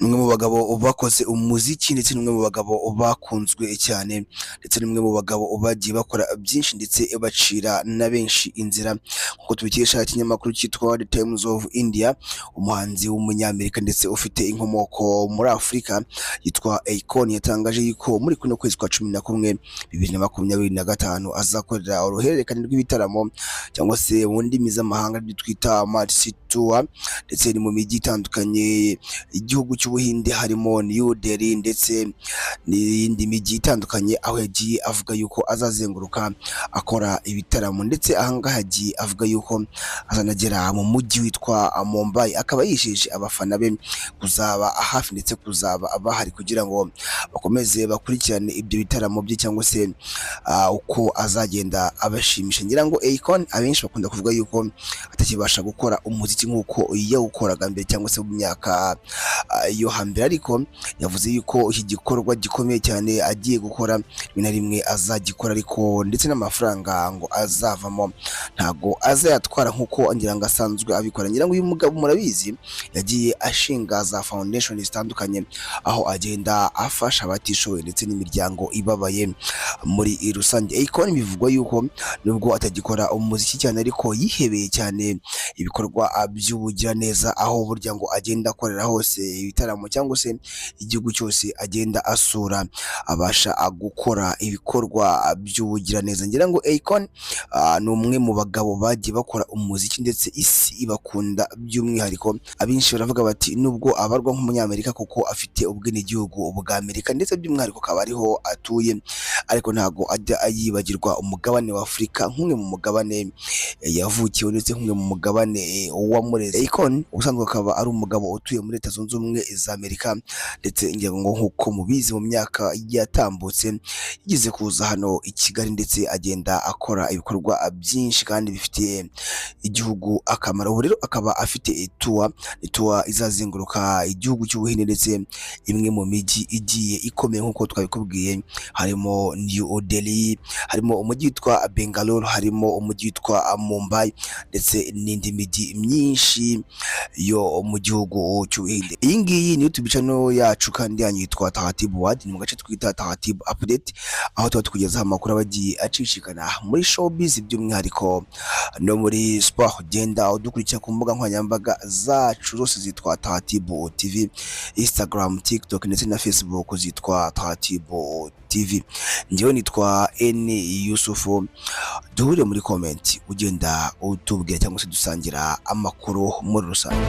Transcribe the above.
Numwe mu bagabo bakoze umuziki ndetse n'umwe mu bagabo bakunzwe cyane ndetse n'umwe mu bagabo bagiye bakora byinshi ndetse bacira na benshi inzira nk'uko tubikesha ikinyamakuru cyitwa The Times of India. Umuhanzi w'umunyamerika ndetse ufite inkomoko muri Afurika yitwa Akon yatangaje yuko muri kuno kwezi kwa 11 2025 azakorera uruhererekane rw'ibitaramo cyangwa se mu ndimi z'amahanga twita Mercy Tour ndetse ni mu mijyi itandukanye igihugu cy'Ubuhinde harimo New Delhi ndetse n'indi mijyi itandukanye, aho yagiye avuga yuko azazenguruka akora ibitaramo ndetse ahangaha yagiye avuga yuko azanagera mu mujyi witwa Mumbai, akaba yisheje abafana be kuzaba hafi ndetse kuzaba abahari kugira ngo bakomeze bakurikirane ibyo bitaramo bye cyangwa se uko azagenda abashimisha. Ngira ngo Akon abenshi bakunda kuvuga yuko atakibasha gukora umuziki nk'uko yawukoraga mbere cyangwa se mu myaka yo hambere, ariko yavuze yuko iki gikorwa gikomeye cyane agiye gukora rimwe na rimwe azagikora, ariko ndetse n'amafaranga ngo azavamo ntago azayatwara nk'uko ngira ngo asanzwe abikora. Ngira ngo uyu mugabo murabizi yagiye ashinga za foundation zitandukanye aho agenda afasha abatishoboye ndetse n'imiryango ibabaye muri rusange. Akon bivugwa yuko nubwo atagikora umuziki cyane ariko yihebeye cyane ibikorwa by'ubugiraneza, aho burya ngo agenda akorera hose ibitaramo cyangwa se igihugu cyose agenda asura abasha gukora ibikorwa by'ubugiraneza. Ngira ngo Akon ni umwe mu bagabo bagiye bakora umuziki ndetse isi ibakunda by'umwihariko. Abenshi baravuga bati nubwo abarwa nk'umunyamerika kuko afite ubwenegihugu bwa Amerika ndetse by'umwihariko akaba ariho atuye, ariko ntago ajya yibagirwa umugabane wa Afurika nk'umwe mu mugabane yavukiwe ndetse nk'umwe mu mugabane wamureze. Akon ubusanzwe akaba ari umugabo utuye muri Leta Zunze Ubumwe za Amerika ndetse ngira ngo nk'uko mubizi mu myaka yatambutse yigeze kuza hano i Kigali ndetse agenda akora ibikorwa byinshi kandi bifitiye igihugu akamaro. Ubu rero akaba afite tour izazenguruka igihugu cy'Ubuhinde ndetse imwe mu mijyi igiye ikomeye nk'uko twabikubwiye, harimo New Delhi, harimo umujyi witwa Bangalore, harimo umujyi witwa Mumbai ndetse n'indi mijyi myinshi yo mu gihugu cy'Ubuhinde. Iyi ngiyi ni YouTube channel yacu kandi yanyu yitwa Tahatibu World, ni mu gace twita Tahatibu Update, aho tuba tukugezaho amakuru abagiye acishikana muri showbiz by'umwihariko no muri sport. Genda udukurikira ku mbuga nkoranyambaga zacu zose zitwa Tahatibu TV, Instagram, TikTok ndetse na Facebook zitwa Tahatibu TV. Njyewe nitwa N Yusufu, duhure muri comment ugenda utubwira cyangwa se dusangira amakuru muri rusange.